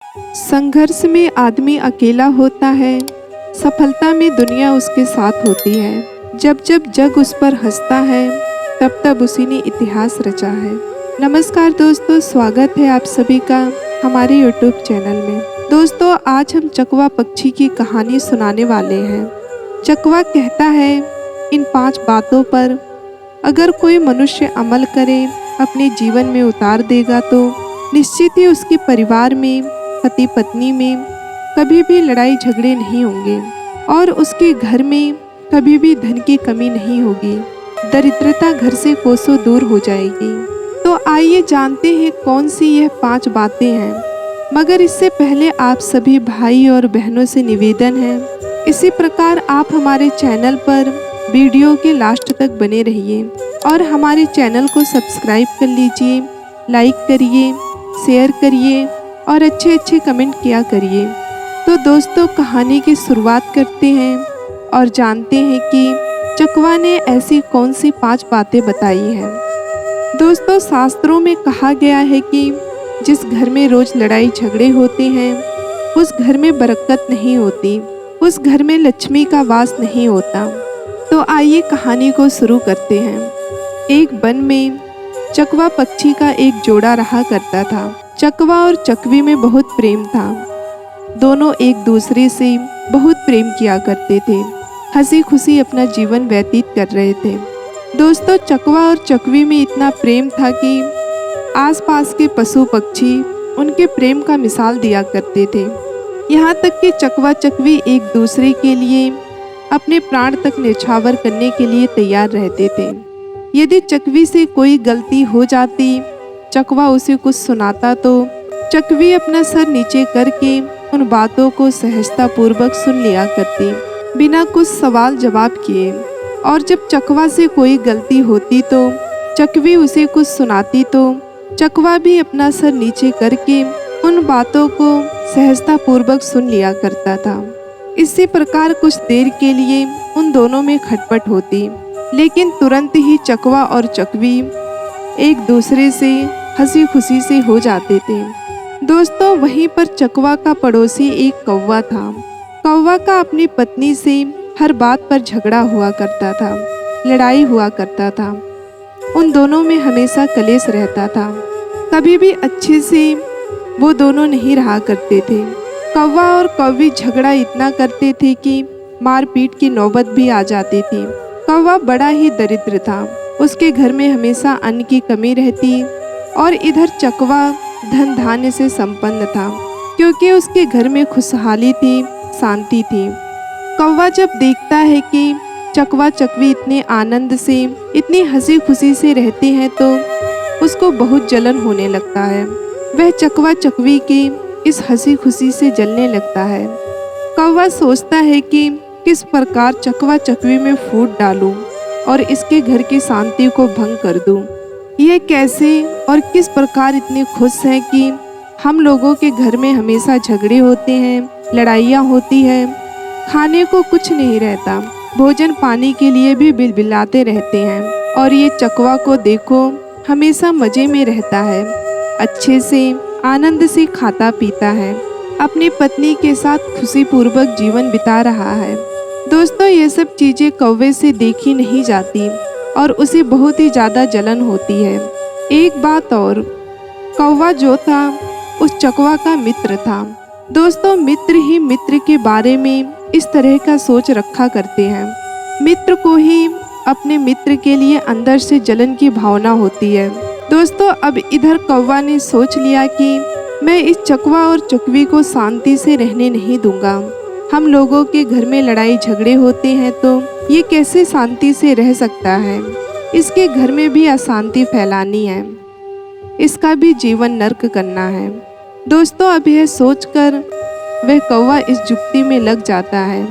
संघर्ष में आदमी अकेला होता है, सफलता में दुनिया उसके साथ होती है। जब जब जग उस पर हंसता है, तब तब उसी ने इतिहास रचा है। नमस्कार दोस्तों, स्वागत है आप सभी का हमारे YouTube चैनल में। दोस्तों, आज हम चकवा पक्षी की कहानी सुनाने वाले हैं। चकवा कहता है, इन 5 बातों पर अगर कोई मनुष्य अमल करे, अपने जीवन में उतार देगा तो निश्चित ही उसके परिवार में, पति पत्नी में कभी भी लड़ाई झगड़े नहीं होंगे और उसके घर में कभी भी धन की कमी नहीं होगी। दरिद्रता घर से कोसों दूर हो जाएगी। तो आइए जानते हैं कौन सी यह 5 बातें हैं। मगर इससे पहले आप सभी भाई और बहनों से निवेदन है, इसी प्रकार आप हमारे चैनल पर वीडियो के लास्ट तक बने रहिए और हमारे चैनल को सब्सक्राइब कर लीजिए, लाइक करिए, शेयर करिए और अच्छे अच्छे कमेंट किया करिए। तो दोस्तों, कहानी की शुरुआत करते हैं और जानते हैं कि चकवा ने ऐसी कौन सी 5 बातें बताई हैं। दोस्तों, शास्त्रों में कहा गया है कि जिस घर में रोज लड़ाई झगड़े होते हैं, उस घर में बरकत नहीं होती, उस घर में लक्ष्मी का वास नहीं होता। तो आइए कहानी को शुरू करते हैं। एक वन में चकवा पक्षी का एक जोड़ा रहा करता था। चकवा और चकवी में बहुत प्रेम था। दोनों एक दूसरे से बहुत प्रेम किया करते थे, हंसी खुशी अपना जीवन व्यतीत कर रहे थे। दोस्तों, चकवा और चकवी में इतना प्रेम था कि आसपास के पशु पक्षी उनके प्रेम का मिसाल दिया करते थे। यहाँ तक कि चकवा चकवी एक दूसरे के लिए अपने प्राण तक न्यौछावर करने के लिए तैयार रहते थे। यदि चकवी से कोई गलती हो जाती, चकवा उसे कुछ सुनाता तो चकवी अपना सर नीचे करके उन बातों को सहजता पूर्वक सुन लिया करती, बिना कुछ सवाल जवाब किए। और जब चकवा से कोई गलती होती तो चकवी उसे कुछ सुनाती तो चकवा भी अपना सर नीचे करके उन बातों को सहजता पूर्वक सुन लिया करता था। इसी प्रकार कुछ देर के लिए उन दोनों में खटपट होती, लेकिन तुरंत ही चकवा और चकवी एक दूसरे से हंसी खुशी से हो जाते थे। दोस्तों, वहीं पर चकवा का पड़ोसी एक कौवा था। कौवा का अपनी पत्नी से हर बात पर झगड़ा हुआ करता था, लड़ाई हुआ करता था। उन दोनों में हमेशा कलेश रहता था। कभी भी अच्छे से वो दोनों नहीं रहा करते थे। कौवा और कौवी झगड़ा इतना करते थे कि मारपीट की नौबत भी आ जाती थी। कौवा बड़ा ही दरिद्र था, उसके घर में हमेशा अन्न की कमी रहती और इधर चकवा धन धान्य से संपन्न था, क्योंकि उसके घर में खुशहाली थी, शांति थी। कौवा जब देखता है कि चकवा चकवी इतने आनंद से, इतनी हंसी खुशी से रहते हैं तो उसको बहुत जलन होने लगता है। वह चकवा चकवी की इस हंसी खुशी से जलने लगता है। कौवा सोचता है कि किस प्रकार चकवा चकवी में फूट डालूं और इसके घर की शांति को भंग कर दूं। ये कैसे और किस प्रकार इतने खुश हैं कि हम लोगों के घर में हमेशा झगड़े होते हैं, लड़ाइयाँ होती है, खाने को कुछ नहीं रहता, भोजन पानी के लिए भी बिलबिलाते रहते हैं। और ये चकवा को देखो, हमेशा मजे में रहता है, अच्छे से आनंद से खाता पीता है, अपनी पत्नी के साथ खुशीपूर्वक जीवन बिता रहा है। दोस्तों, ये सब चीज़ें कौवे से देखी नहीं जाती और उसे बहुत ही ज़्यादा जलन होती है। एक बात और, कौवा जो था उस चकवा का मित्र था। दोस्तों, मित्र ही मित्र के बारे में इस तरह का सोच रखा करते हैं। मित्र को ही अपने मित्र के लिए अंदर से जलन की भावना होती है। दोस्तों, अब इधर कौवा ने सोच लिया कि मैं इस चकवा और चकवी को शांति से रहने नहीं दूंगा। हम लोगों के घर में लड़ाई झगड़े होते हैं तो ये कैसे शांति से रह सकता है। इसके घर में भी अशांति फैलानी है, इसका भी जीवन नर्क करना है। दोस्तों, अब यह सोचकर वह कौवा इस जुक्ति में लग जाता है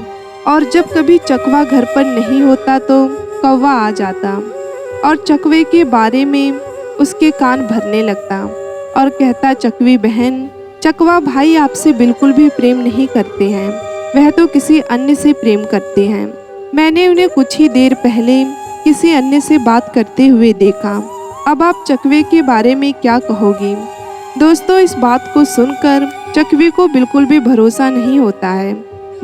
और जब कभी चकवा घर पर नहीं होता तो कौवा आ जाता और चकवे के बारे में उसके कान भरने लगता और कहता, चकवी बहन, चकवा भाई आपसे बिल्कुल भी प्रेम नहीं करते हैं, वह तो किसी अन्य से प्रेम करते हैं। मैंने उन्हें कुछ ही देर पहले किसी अन्य से बात करते हुए देखा। अब आप चकवे के बारे में क्या कहोगी। दोस्तों, इस बात को सुनकर चकवी को बिल्कुल भी भरोसा नहीं होता है।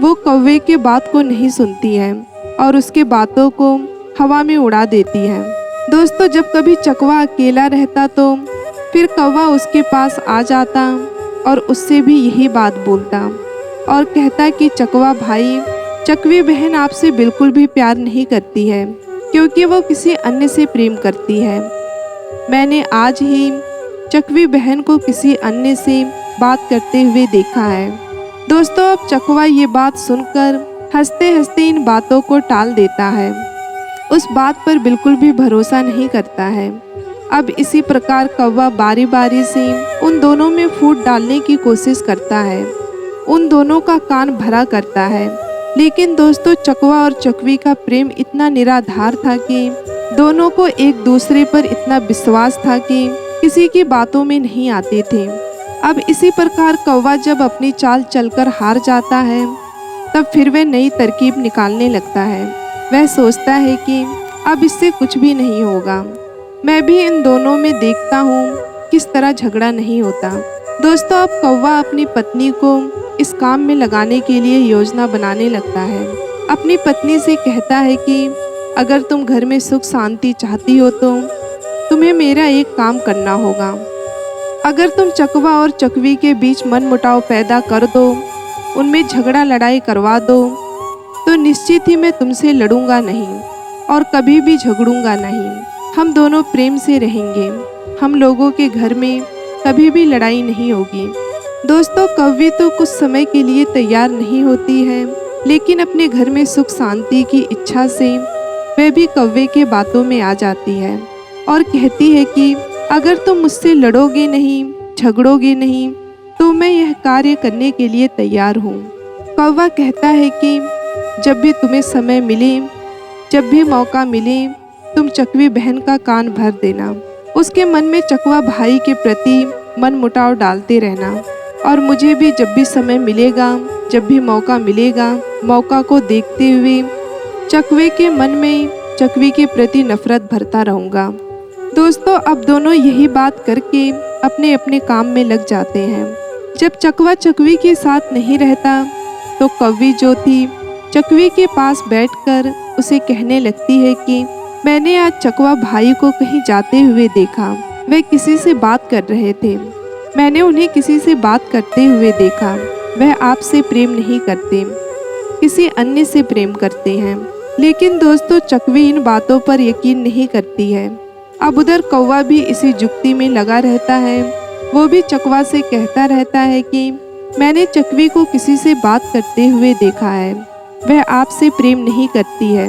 वो कौवे के बात को नहीं सुनती है और उसके बातों को हवा में उड़ा देती है। दोस्तों, जब कभी चकवा अकेला रहता तो फिर कौवा उसके पास आ जाता और उससे भी यही बात बोलता और कहता कि चकवा भाई, चकवी बहन आपसे बिल्कुल भी प्यार नहीं करती है क्योंकि वो किसी अन्य से प्रेम करती है। मैंने आज ही चकवी बहन को किसी अन्य से बात करते हुए देखा है। दोस्तों, अब चकवा ये बात सुनकर हंसते हंसते इन बातों को टाल देता है। उस बात पर बिल्कुल भी भरोसा नहीं करता है। अब इसी प्रकार कौवा बारी बारी से उन दोनों में फूट डालने की कोशिश करता है, उन दोनों का कान भरा करता है। लेकिन दोस्तों, चकवा और चकवी का प्रेम इतना निराधार था कि दोनों को एक दूसरे पर इतना विश्वास था कि किसी की बातों में नहीं आते थे। अब इसी प्रकार कौवा जब अपनी चाल चलकर हार जाता है तब फिर वह नई तरकीब निकालने लगता है। वह सोचता है कि अब इससे कुछ भी नहीं होगा, मैं भी इन दोनों में देखता हूँ किस तरह झगड़ा नहीं होता। दोस्तों, अब कौवा अपनी पत्नी को इस काम में लगाने के लिए योजना बनाने लगता है। अपनी पत्नी से कहता है कि अगर तुम घर में सुख शांति चाहती हो तो तुम्हें मेरा एक काम करना होगा। अगर तुम चकवा और चकवी के बीच मनमुटाव पैदा कर दो, उनमें झगड़ा लड़ाई करवा दो, तो निश्चित ही मैं तुमसे लड़ूंगा नहीं और कभी भी झगड़ूंगा नहीं। हम दोनों प्रेम से रहेंगे। हम लोगों के घर में कभी भी लड़ाई नहीं होगी। दोस्तों, कौवी तो कुछ समय के लिए तैयार नहीं होती है, लेकिन अपने घर में सुख शांति की इच्छा से वह भी कौवे के बातों में आ जाती है और कहती है कि अगर तुम मुझसे लड़ोगे नहीं, झगड़ोगे नहीं, तो मैं यह कार्य करने के लिए तैयार हूँ। कौवा कहता है कि जब भी तुम्हें समय मिले, जब भी मौका मिले, तुम चकवी बहन का कान भर देना। उसके मन में चकवा भाई के प्रति मन मुटाव डालते रहना और मुझे भी जब भी समय मिलेगा, जब भी मौका मिलेगा, मौका को देखते हुए चकवे के मन में चकवी के प्रति नफरत भरता रहूँगा। दोस्तों, अब दोनों यही बात करके अपने अपने काम में लग जाते हैं। जब चकवा चकवी के साथ नहीं रहता तो कौवी जो थी चकवी के पास बैठकर उसे कहने लगती है कि मैंने आज चकवा भाई को कहीं जाते हुए देखा। वे किसी से बात कर रहे थे। मैंने उन्हें किसी से बात करते हुए देखा। वह आपसे प्रेम नहीं करते, किसी अन्य से प्रेम करते हैं। लेकिन दोस्तों, चकवी इन बातों पर यकीन नहीं करती है। अब उधर कौवा भी इसी जुक्ति में लगा रहता है। वो भी चकवा से कहता रहता है कि मैंने चकवी को किसी से बात करते हुए देखा है। वह आपसे प्रेम नहीं करती है,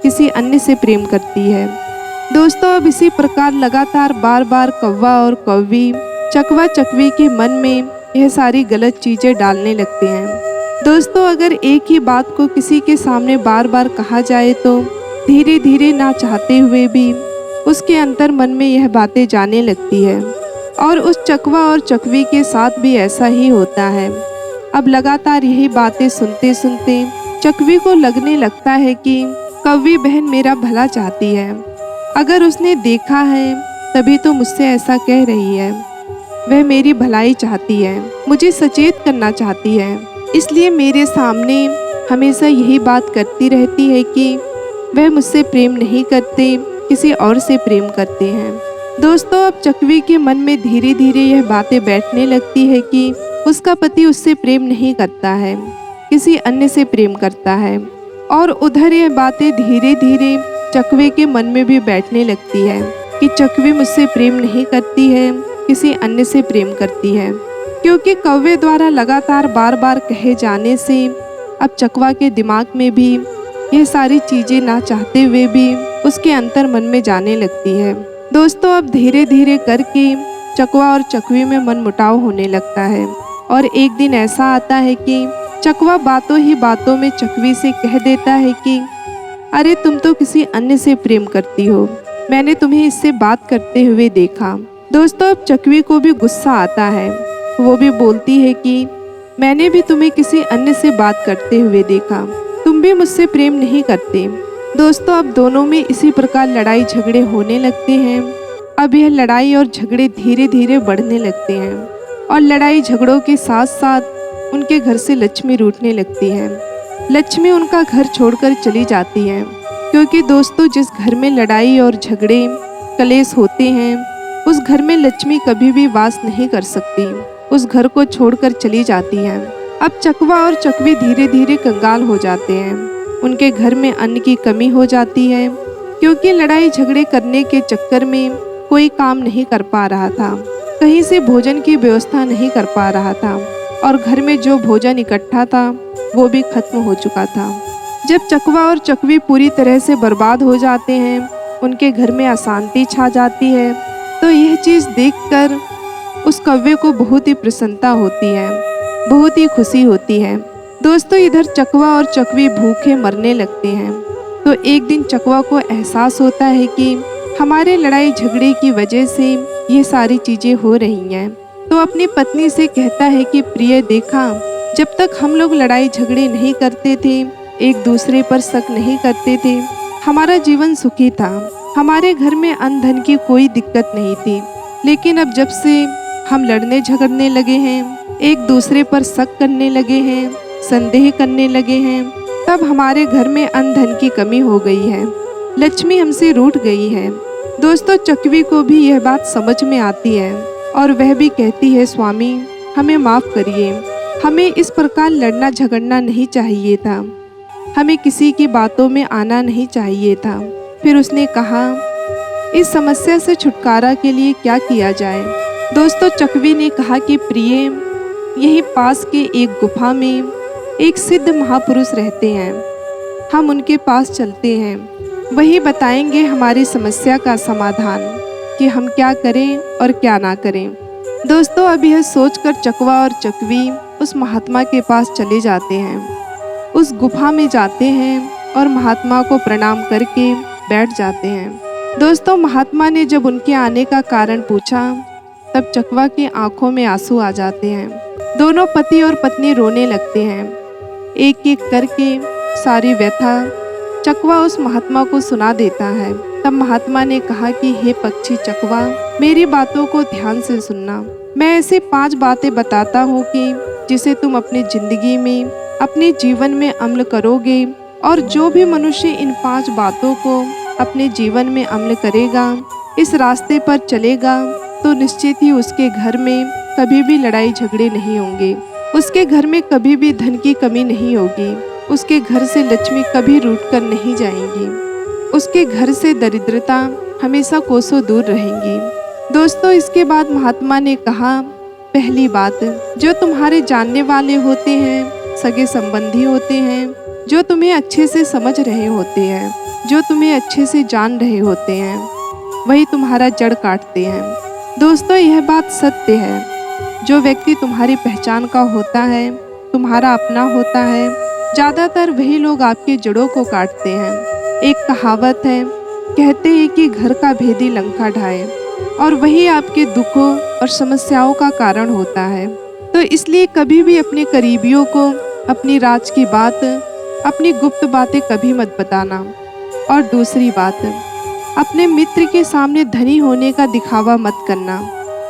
किसी अन्य से प्रेम करती है। दोस्तों, अब इसी प्रकार लगातार बार बार कौवा और कौवी चकवा चकवी के मन में यह सारी गलत चीज़ें डालने लगते हैं। दोस्तों, अगर एक ही बात को किसी के सामने बार बार कहा जाए तो धीरे धीरे ना चाहते हुए भी उसके अंतर मन में यह बातें जाने लगती है और उस चकवा और चकवी के साथ भी ऐसा ही होता है। अब लगातार यही बातें सुनते सुनते चकवी को लगने लगता है कि कौवी बहन मेरा भला चाहती है। अगर उसने देखा है तभी तो मुझसे ऐसा कह रही है। वह मेरी भलाई चाहती है, मुझे सचेत करना चाहती है, इसलिए मेरे सामने हमेशा यही बात करती रहती है कि वह मुझसे प्रेम नहीं करते, किसी और से प्रेम करते हैं। दोस्तों, अब चकवी के मन में धीरे धीरे यह बातें बैठने लगती है कि उसका पति उससे प्रेम नहीं करता है, किसी अन्य से प्रेम करता है। और उधर यह बातें धीरे धीरे चकवे के मन में भी बैठने लगती है कि चकवी मुझसे प्रेम नहीं करती है, किसी अन्य से प्रेम करती है। क्योंकि कौवे द्वारा लगातार बार बार कहे जाने से अब चकवा के दिमाग में भी यह सारी चीज़ें ना चाहते हुए भी उसके अंतर मन में जाने लगती है। दोस्तों, अब धीरे धीरे करके चकवा और चकवी में मनमुटाव होने लगता है और एक दिन ऐसा आता है कि चकवा बातों ही बातों में चकवी से कह देता है कि अरे तुम तो किसी अन्य से प्रेम करती हो, मैंने तुम्हें इससे बात करते हुए देखा। दोस्तों, अब चकवी को भी गुस्सा आता है। वो भी बोलती है कि मैंने भी तुम्हें किसी अन्य से बात करते हुए देखा, तुम भी मुझसे प्रेम नहीं करते। दोस्तों, अब दोनों में इसी प्रकार लड़ाई झगड़े होने लगते हैं। अब यह लड़ाई और झगड़े धीरे धीरे बढ़ने लगते हैं। और लड़ाई झगड़ों के साथ साथ उनके घर से लक्ष्मी रूठने लगती है। लक्ष्मी उनका घर छोड़कर चली जाती है, क्योंकि दोस्तों जिस घर में लड़ाई और झगड़े कलेश होते हैं उस घर में लक्ष्मी कभी भी वास नहीं कर सकती, उस घर को छोड़कर चली जाती है। अब चकवा और चकवी धीरे धीरे कंगाल हो जाते हैं। उनके घर में अन्न की कमी हो जाती है, क्योंकि लड़ाई झगड़े करने के चक्कर में कोई काम नहीं कर पा रहा था, कहीं से भोजन की व्यवस्था नहीं कर पा रहा था और घर में जो भोजन इकट्ठा था वो भी खत्म हो चुका था। जब चकवा और चकवी पूरी तरह से बर्बाद हो जाते हैं, उनके घर में अशांति छा जाती है, तो यह चीज़ देखकर उस कौवे को बहुत ही प्रसन्नता होती है, बहुत ही खुशी होती है। दोस्तों इधर चकवा और चकवी भूखे मरने लगते हैं। तो एक दिन चकवा को एहसास होता है कि हमारे लड़ाई झगड़े की वजह से ये सारी चीज़ें हो रही हैं। तो अपनी पत्नी से कहता है कि प्रिय देखा, जब तक हम लोग लड़ाई झगड़े नहीं करते थे, एक दूसरे पर शक नहीं करते थे, हमारा जीवन सुखी था, हमारे घर में अन्न धन की कोई दिक्कत नहीं थी। लेकिन अब जब से हम लड़ने झगड़ने लगे हैं, एक दूसरे पर शक करने लगे हैं, संदेह करने लगे हैं, तब हमारे घर में अन्न धन की कमी हो गई है, लक्ष्मी हमसे रूठ गई है। दोस्तों चकवी को भी यह बात समझ में आती है और वह भी कहती है, स्वामी हमें माफ़ करिए, हमें इस प्रकार लड़ना झगड़ना नहीं चाहिए था, हमें किसी की बातों में आना नहीं चाहिए था। फिर उसने कहा, इस समस्या से छुटकारा के लिए क्या किया जाए। दोस्तों चकवी ने कहा कि प्रिय, यहीं पास के एक गुफा में एक सिद्ध महापुरुष रहते हैं, हम उनके पास चलते हैं, वही बताएंगे हमारी समस्या का समाधान कि हम क्या करें और क्या ना करें। दोस्तों अब यह सोचकर चकवा और चकवी उस महात्मा के पास चले जाते हैं, उस गुफा में जाते हैं और महात्मा को प्रणाम करके बैठ जाते हैं। दोस्तों महात्मा ने जब उनके आने का कारण पूछा, तब चकवा की आंखों में आंसू आ जाते हैं। दोनों पति और पत्नी रोने लगते हैं। एक एक करके सारी व्यथा चकवा उस महात्मा को सुना देता है। तब महात्मा ने कहा कि हे पक्षी चकवा, मेरी बातों को ध्यान से सुनना। मैं ऐसे 5 बातें बताता हूँ कि जिसे तुम अपनी जिंदगी में, अपने जीवन में अमल करोगे, और जो भी मनुष्य इन 5 बातों को अपने जीवन में अमल करेगा, इस रास्ते पर चलेगा, तो निश्चित ही उसके घर में कभी भी लड़ाई झगड़े नहीं होंगे, उसके घर में कभी भी धन की कमी नहीं होगी, उसके घर से लक्ष्मी कभी रूठ कर नहीं जाएंगी, उसके घर से दरिद्रता हमेशा कोसों दूर रहेंगी। दोस्तों इसके बाद महात्मा ने कहा, पहली बात, जो तुम्हारे जानने वाले होते हैं, सगे संबंधी होते हैं, जो तुम्हें अच्छे से समझ रहे होते हैं, जो तुम्हें अच्छे से जान रहे होते हैं, वही तुम्हारा जड़ काटते हैं। दोस्तों यह बात सत्य है, जो व्यक्ति तुम्हारी पहचान का होता है, तुम्हारा अपना होता है, ज़्यादातर वही लोग आपके जड़ों को काटते हैं। एक कहावत है, कहते हैं कि घर का भेदी लंका ढाए, और वही आपके दुखों और समस्याओं का कारण होता है। तो इसलिए कभी भी अपने करीबियों को अपनी राज की बात, अपनी गुप्त बातें कभी मत बताना। और दूसरी बात, अपने मित्र के सामने धनी होने का दिखावा मत करना।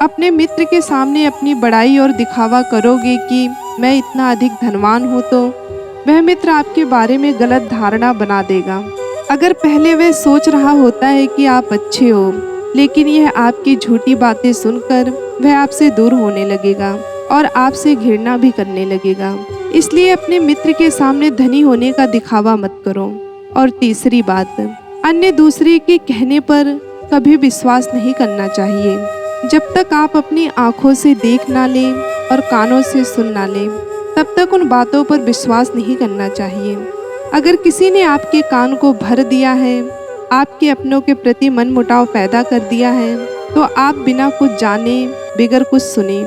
अपने मित्र के सामने अपनी बड़ाई और दिखावा करोगे कि मैं इतना अधिक धनवान हूँ, तो वह मित्र आपके बारे में गलत धारणा बना देगा। अगर पहले वह सोच रहा होता है कि आप अच्छे हो, लेकिन यह आपकी झूठी बातें सुनकर वह आपसे दूर होने लगेगा और आपसे घृणा भी करने लगेगा। इसलिए अपने मित्र के सामने धनी होने का दिखावा मत करो। और तीसरी बात, अन्य दूसरे के कहने पर कभी विश्वास नहीं करना चाहिए। जब तक आप अपनी आंखों से देख ना लें और कानों से सुन ना लें, तब तक उन बातों पर विश्वास नहीं करना चाहिए। अगर किसी ने आपके कान को भर दिया है, आपके अपनों के प्रति मनमुटाव पैदा कर दिया है, तो आप बिना कुछ जाने, बिगर कुछ सुने,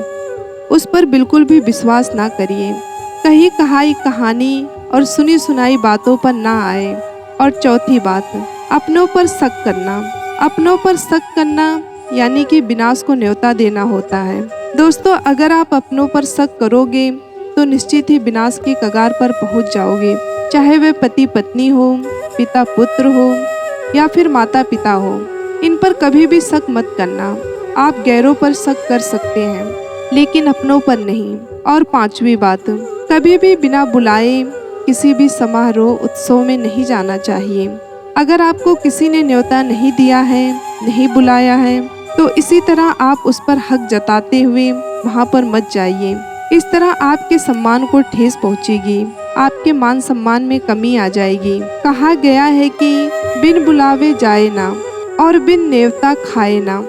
उस पर बिल्कुल भी विश्वास ना करिए। कही कहाई कहानी और सुनी सुनाई बातों पर ना आए। और चौथी बात, अपनों पर शक करना। अपनों पर शक करना यानी कि विनाश को न्योता देना होता है। दोस्तों अगर आप अपनों पर शक करोगे तो निश्चित ही विनाश के कगार पर पहुंच जाओगे, चाहे वह पति पत्नी हो, पिता पुत्र हो, या फिर माता पिता हो। इन पर कभी भी शक मत करना। आप गैरों पर शक कर सकते हैं, लेकिन अपनों पर नहीं। और 5वीं बात, कभी भी बिना बुलाए किसी भी समारोह उत्सव में नहीं जाना चाहिए। अगर आपको किसी ने न्योता नहीं दिया है, नहीं बुलाया है, तो इसी तरह आप उस पर हक जताते हुए वहाँ पर मत जाइए। इस तरह आपके सम्मान को ठेस पहुँचेगी, आपके मान सम्मान में कमी आ जाएगी। कहा गया है कि बिन बुलावे जाए ना और बिन न्योता खाए ना।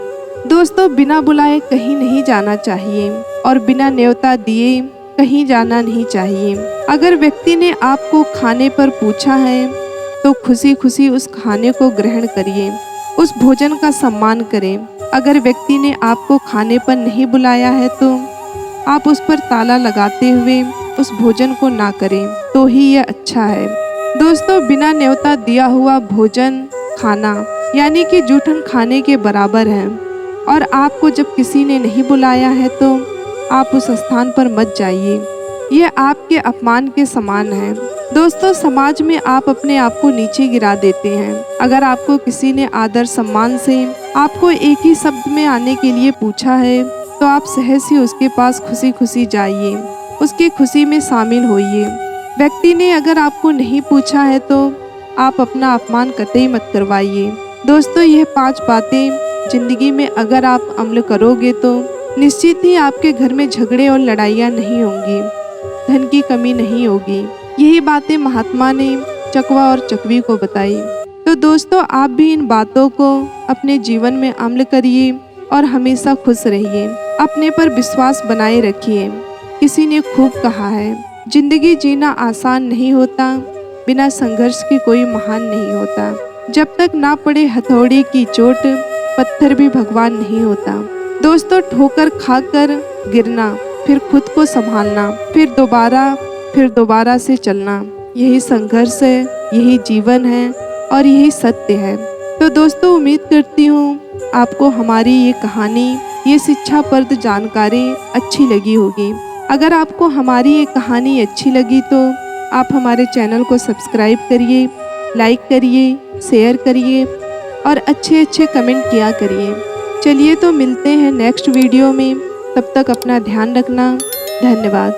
दोस्तों, बिना बुलाए कहीं नहीं जाना चाहिए और बिना न्योता दिए कहीं जाना नहीं चाहिए। अगर व्यक्ति ने आपको खाने पर पूछा है तो खुशी खुशी उस खाने को ग्रहण करिए, उस भोजन का सम्मान करें। अगर व्यक्ति ने आपको खाने पर नहीं बुलाया है तो आप उस पर ताला लगाते हुए उस भोजन को ना करें, तो ही यह अच्छा है। दोस्तों, बिना न्योता दिया हुआ भोजन खाना यानी कि जूठन खाने के बराबर है और आपको जब किसी ने नहीं बुलाया है तो आप उस स्थान पर मत जाइए, यह आपके अपमान के समान है। दोस्तों, समाज में आप अपने आप को नीचे गिरा देते हैं। अगर आपको किसी ने आदर सम्मान से आपको एक ही शब्द में आने के लिए पूछा है तो आप सहज ही उसके पास खुशी खुशी जाइए, उसकी खुशी में शामिल होइए। व्यक्ति ने अगर आपको नहीं पूछा है तो आप अपना अपमान कतई मत करवाइए। दोस्तों, यह 5 बातें जिंदगी में अगर आप अमल करोगे तो निश्चित ही आपके घर में झगड़े और लड़ाइयाँ नहीं होंगी, धन की कमी नहीं होगी। यही बातें महात्मा ने चकवा और चकवी को बताई। तो दोस्तों, आप भी इन बातों को अपने जीवन में अमल करिए और हमेशा खुश रहिए। अपने पर विश्वास बनाए रखिए। किसी ने खूब कहा है, जिंदगी जीना आसान नहीं होता, बिना संघर्ष के कोई महान नहीं होता। जब तक ना पड़े हथौड़े की चोट, पत्थर भी भगवान नहीं होता। दोस्तों, ठोकर खाकर गिरना, फिर खुद को संभालना, फिर दोबारा से चलना, यही संघर्ष है, यही जीवन है और यही सत्य है। तो दोस्तों, उम्मीद करती हूँ आपको हमारी ये कहानी, ये शिक्षाप्रद जानकारी अच्छी लगी होगी। अगर आपको हमारी ये कहानी अच्छी लगी तो आप हमारे चैनल को सब्सक्राइब करिए, लाइक करिए, शेयर करिए और अच्छे अच्छे कमेंट किया करिए। चलिए तो मिलते हैं नेक्स्ट वीडियो में, तब तक अपना ध्यान रखना। धन्यवाद।